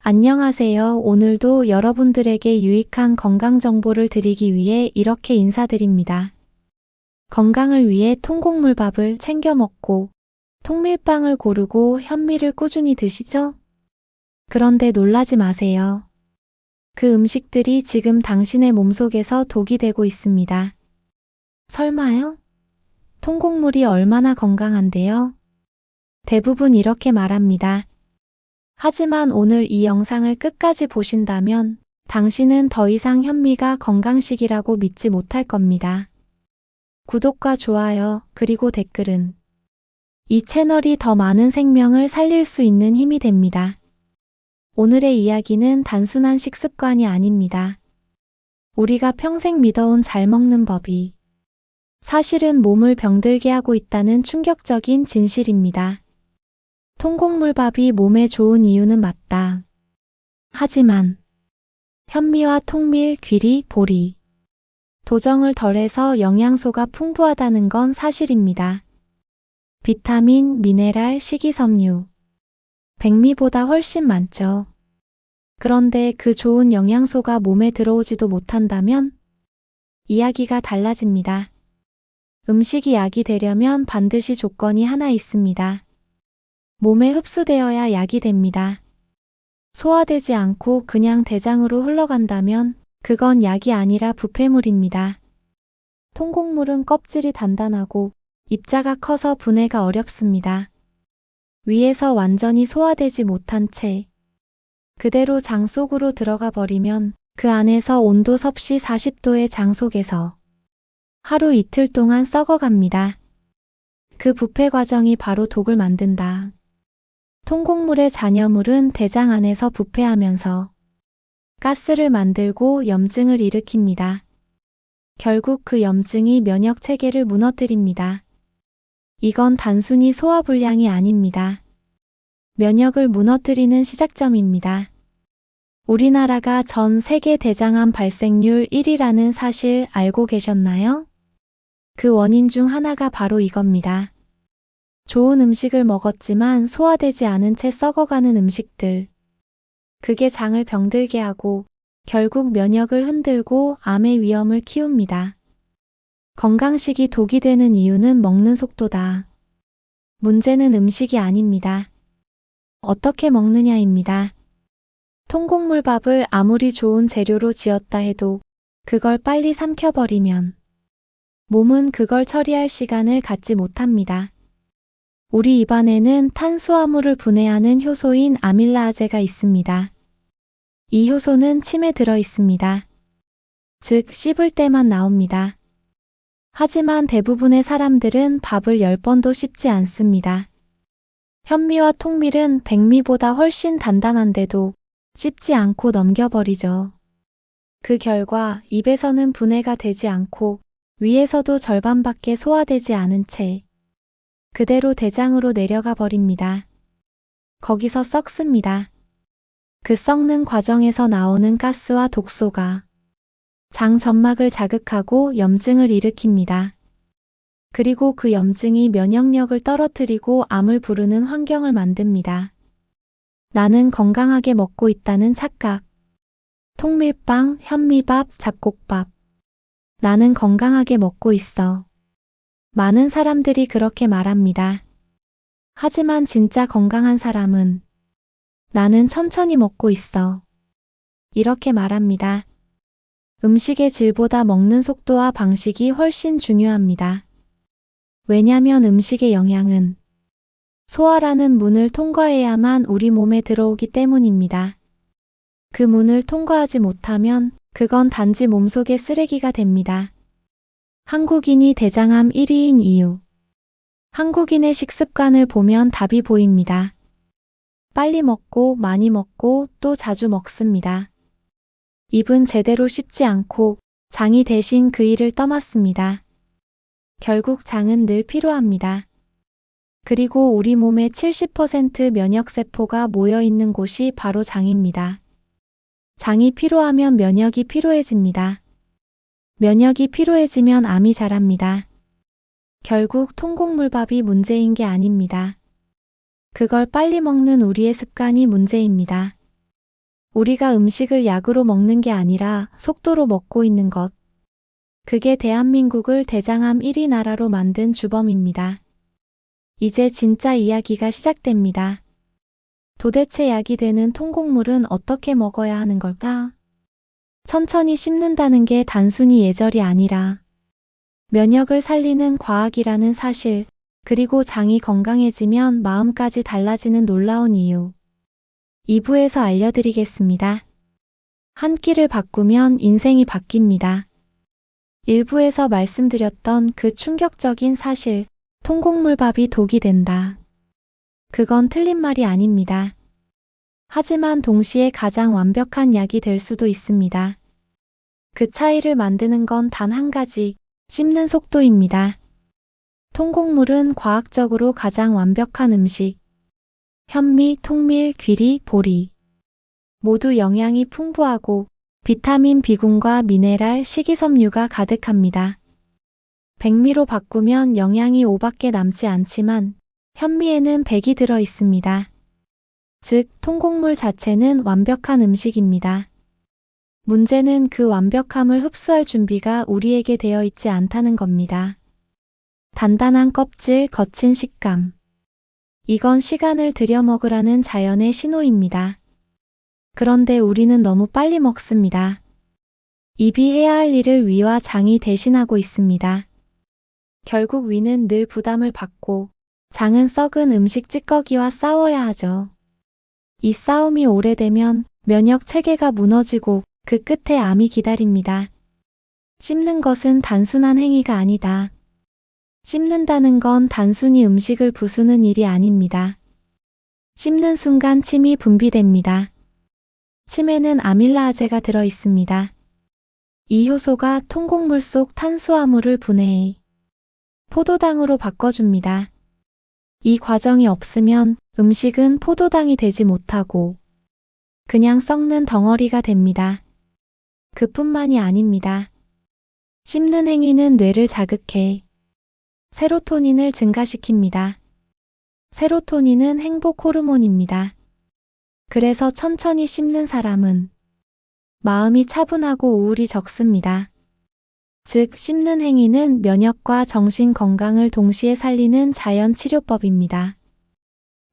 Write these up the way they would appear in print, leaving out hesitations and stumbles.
안녕하세요. 오늘도 여러분들에게 유익한 건강 정보를 드리기 위해 이렇게 인사드립니다. 건강을 위해 통곡물밥을 챙겨 먹고 통밀빵을 고르고 현미를 꾸준히 드시죠? 그런데 놀라지 마세요. 그 음식들이 지금 당신의 몸속에서 독이 되고 있습니다. 설마요? 통곡물이 얼마나 건강한데요? 대부분 이렇게 말합니다. 하지만 오늘 이 영상을 끝까지 보신다면 당신은 더 이상 현미가 건강식이라고 믿지 못할 겁니다. 구독과 좋아요, 그리고 댓글은 이 채널이 더 많은 생명을 살릴 수 있는 힘이 됩니다. 오늘의 이야기는 단순한 식습관이 아닙니다. 우리가 평생 믿어온 잘 먹는 법이 사실은 몸을 병들게 하고 있다는 충격적인 진실입니다. 통곡물밥이 몸에 좋은 이유는 맞다. 하지만 현미와 통밀, 귀리, 보리, 도정을 덜해서 영양소가 풍부하다는 건 사실입니다. 비타민, 미네랄, 식이섬유, 백미보다 훨씬 많죠. 그런데 그 좋은 영양소가 몸에 들어오지도 못한다면 이야기가 달라집니다. 음식이 약이 되려면 반드시 조건이 하나 있습니다. 몸에 흡수되어야 약이 됩니다. 소화되지 않고 그냥 대장으로 흘러간다면 그건 약이 아니라 부패물입니다. 통곡물은 껍질이 단단하고 입자가 커서 분해가 어렵습니다. 위에서 완전히 소화되지 못한 채 그대로 장 속으로 들어가 버리면 그 안에서 온도 섭씨 40도의 장 속에서 하루 이틀 동안 썩어갑니다. 그 부패 과정이 바로 독을 만든다. 통곡물의 잔여물은 대장 안에서 부패하면서 가스를 만들고 염증을 일으킵니다. 결국 그 염증이 면역 체계를 무너뜨립니다. 이건 단순히 소화불량이 아닙니다. 면역을 무너뜨리는 시작점입니다. 우리나라가 전 세계 대장암 발생률 1위라는 사실 알고 계셨나요? 그 원인 중 하나가 바로 이겁니다. 좋은 음식을 먹었지만 소화되지 않은 채 썩어가는 음식들. 그게 장을 병들게 하고 결국 면역을 흔들고 암의 위험을 키웁니다. 건강식이 독이 되는 이유는 먹는 속도다. 문제는 음식이 아닙니다. 어떻게 먹느냐입니다. 통곡물밥을 아무리 좋은 재료로 지었다 해도 그걸 빨리 삼켜버리면 몸은 그걸 처리할 시간을 갖지 못합니다. 우리 입안에는 탄수화물을 분해하는 효소인 아밀라아제가 있습니다. 이 효소는 침에 들어 있습니다. 즉, 씹을 때만 나옵니다. 하지만 대부분의 사람들은 밥을 10번도 씹지 않습니다. 현미와 통밀은 백미보다 훨씬 단단한데도 씹지 않고 넘겨버리죠. 그 결과 입에서는 분해가 되지 않고 위에서도 절반밖에 소화되지 않은 채 그대로 대장으로 내려가 버립니다. 거기서 썩습니다. 그 썩는 과정에서 나오는 가스와 독소가 장 점막을 자극하고 염증을 일으킵니다. 그리고 그 염증이 면역력을 떨어뜨리고 암을 부르는 환경을 만듭니다. 나는 건강하게 먹고 있다는 착각. 통밀빵, 현미밥, 잡곡밥. 나는 건강하게 먹고 있어. 많은 사람들이 그렇게 말합니다. 하지만 진짜 건강한 사람은 나는 천천히 먹고 있어. 이렇게 말합니다. 음식의 질보다 먹는 속도와 방식이 훨씬 중요합니다. 왜냐면 음식의 영양은 소화라는 문을 통과해야만 우리 몸에 들어오기 때문입니다. 그 문을 통과하지 못하면 그건 단지 몸속의 쓰레기가 됩니다. 한국인이 대장암 1위인 이유. 한국인의 식습관을 보면 답이 보입니다. 빨리 먹고 많이 먹고 또 자주 먹습니다. 입은 제대로 씹지 않고 장이 대신 그 일을 떠맡습니다. 결국 장은 늘 피로합니다. 그리고 우리 몸의 70% 면역세포가 모여있는 곳이 바로 장입니다. 장이 피로하면 면역이 피로해집니다. 면역이 피로해지면 암이 자랍니다. 결국 통곡물밥이 문제인 게 아닙니다. 그걸 빨리 먹는 우리의 습관이 문제입니다. 우리가 음식을 약으로 먹는 게 아니라 속도로 먹고 있는 것. 그게 대한민국을 대장암 1위 나라로 만든 주범입니다. 이제 진짜 이야기가 시작됩니다. 도대체 약이 되는 통곡물은 어떻게 먹어야 하는 걸까? 천천히 씹는다는 게 단순히 예절이 아니라 면역을 살리는 과학이라는 사실, 그리고 장이 건강해지면 마음까지 달라지는 놀라운 이유. 2부에서 알려드리겠습니다. 한 끼를 바꾸면 인생이 바뀝니다. 1부에서 말씀드렸던 그 충격적인 사실, 통곡물밥이 독이 된다. 그건 틀린 말이 아닙니다. 하지만 동시에 가장 완벽한 약이 될 수도 있습니다. 그 차이를 만드는 건 단 한 가지, 씹는 속도입니다. 통곡물은 과학적으로 가장 완벽한 음식. 현미, 통밀, 귀리, 보리. 모두 영양이 풍부하고 비타민 B군과 미네랄, 식이섬유가 가득합니다. 백미로 바꾸면 영양이 5밖에 남지 않지만 현미에는 100이 들어 있습니다. 즉, 통곡물 자체는 완벽한 음식입니다. 문제는 그 완벽함을 흡수할 준비가 우리에게 되어 있지 않다는 겁니다. 단단한 껍질, 거친 식감. 이건 시간을 들여 먹으라는 자연의 신호입니다. 그런데 우리는 너무 빨리 먹습니다. 입이 해야 할 일을 위와 장이 대신하고 있습니다. 결국 위는 늘 부담을 받고 장은 썩은 음식 찌꺼기와 싸워야 하죠. 이 싸움이 오래되면 면역 체계가 무너지고 그 끝에 암이 기다립니다. 씹는 것은 단순한 행위가 아니다. 씹는다는 건 단순히 음식을 부수는 일이 아닙니다. 씹는 순간 침이 분비됩니다. 침에는 아밀라아제가 들어 있습니다. 이 효소가 통곡물 속 탄수화물을 분해해 포도당으로 바꿔줍니다. 이 과정이 없으면 음식은 포도당이 되지 못하고 그냥 썩는 덩어리가 됩니다. 그뿐만이 아닙니다. 씹는 행위는 뇌를 자극해 세로토닌을 증가시킵니다. 세로토닌은 행복 호르몬입니다. 그래서 천천히 씹는 사람은 마음이 차분하고 우울이 적습니다. 즉, 씹는 행위는 면역과 정신 건강을 동시에 살리는 자연 치료법입니다.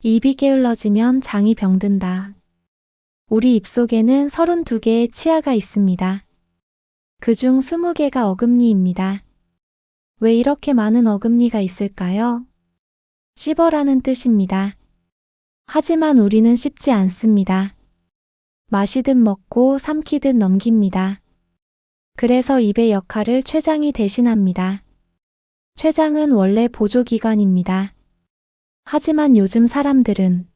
입이 게을러지면 장이 병든다. 우리 입속에는 32개의 치아가 있습니다. 그중 20개가 어금니입니다. 왜 이렇게 많은 어금니가 있을까요? 씹어라는 뜻입니다. 하지만 우리는 씹지 않습니다. 마시듯 먹고 삼키듯 넘깁니다. 그래서 입의 역할을 췌장이 대신합니다. 췌장은 원래 보조기관입니다. 하지만 요즘 사람들은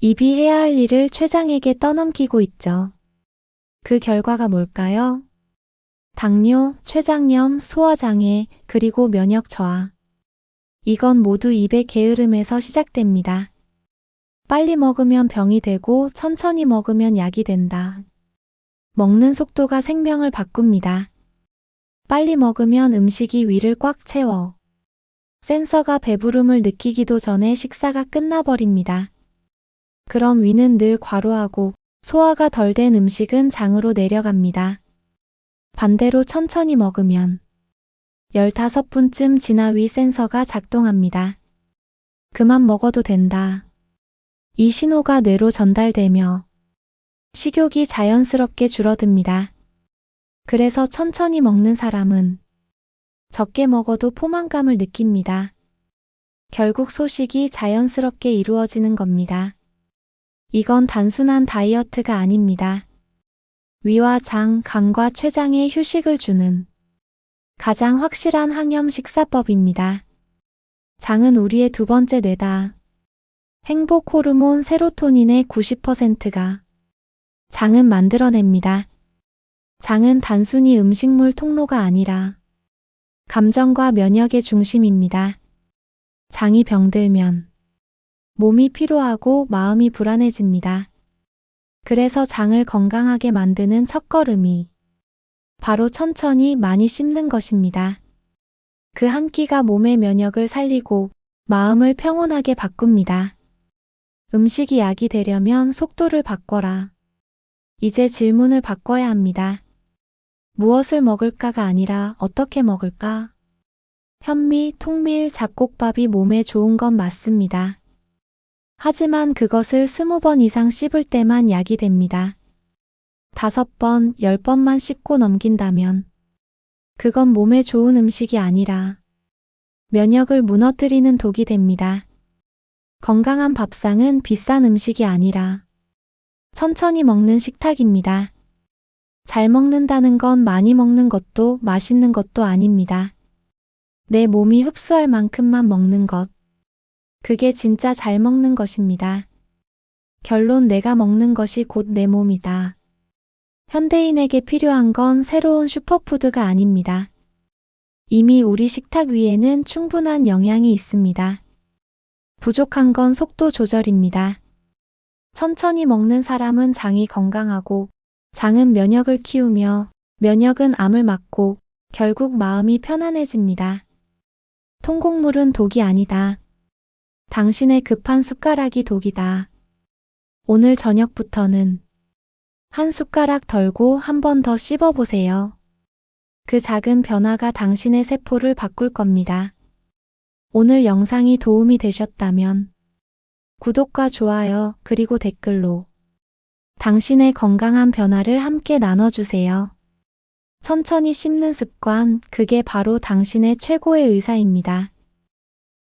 입이 해야 할 일을 췌장에게 떠넘기고 있죠. 그 결과가 뭘까요? 당뇨, 췌장염, 소화장애, 그리고 면역 저하. 이건 모두 입의 게으름에서 시작됩니다. 빨리 먹으면 병이 되고 천천히 먹으면 약이 된다. 먹는 속도가 생명을 바꿉니다. 빨리 먹으면 음식이 위를 꽉 채워 센서가 배부름을 느끼기도 전에 식사가 끝나버립니다. 그럼 위는 늘 과로하고 소화가 덜 된 음식은 장으로 내려갑니다. 반대로 천천히 먹으면 15분쯤 지나 위 센서가 작동합니다. 그만 먹어도 된다. 이 신호가 뇌로 전달되며 식욕이 자연스럽게 줄어듭니다. 그래서 천천히 먹는 사람은 적게 먹어도 포만감을 느낍니다. 결국 소식이 자연스럽게 이루어지는 겁니다. 이건 단순한 다이어트가 아닙니다. 위와 장, 간과 췌장에 휴식을 주는 가장 확실한 항염 식사법입니다. 장은 우리의 두 번째 뇌다. 행복 호르몬 세로토닌의 90%가 장은 만들어냅니다. 장은 단순히 음식물 통로가 아니라 감정과 면역의 중심입니다. 장이 병들면 몸이 피로하고 마음이 불안해집니다. 그래서 장을 건강하게 만드는 첫걸음이 바로 천천히 많이 씹는 것입니다. 그 한 끼가 몸의 면역을 살리고 마음을 평온하게 바꿉니다. 음식이 약이 되려면 속도를 바꿔라. 이제 질문을 바꿔야 합니다. 무엇을 먹을까가 아니라 어떻게 먹을까? 현미, 통밀, 잡곡밥이 몸에 좋은 건 맞습니다. 하지만 그것을 20번 이상 씹을 때만 약이 됩니다. 5번, 10번만 씹고 넘긴다면 그건 몸에 좋은 음식이 아니라 면역을 무너뜨리는 독이 됩니다. 건강한 밥상은 비싼 음식이 아니라 천천히 먹는 식탁입니다. 잘 먹는다는 건 많이 먹는 것도 맛있는 것도 아닙니다. 내 몸이 흡수할 만큼만 먹는 것. 그게 진짜 잘 먹는 것입니다. 결론 내가 먹는 것이 곧 내 몸이다. 현대인에게 필요한 건 새로운 슈퍼푸드가 아닙니다. 이미 우리 식탁 위에는 충분한 영양이 있습니다. 부족한 건 속도 조절입니다. 천천히 먹는 사람은 장이 건강하고 장은 면역을 키우며 면역은 암을 막고 결국 마음이 편안해집니다. 통곡물은 독이 아니다. 당신의 급한 숟가락이 독이다. 오늘 저녁부터는 한 숟가락 덜고 한 번 더 씹어보세요. 그 작은 변화가 당신의 세포를 바꿀 겁니다. 오늘 영상이 도움이 되셨다면 구독과 좋아요 그리고 댓글로 당신의 건강한 변화를 함께 나눠주세요. 천천히 씹는 습관, 그게 바로 당신의 최고의 의사입니다.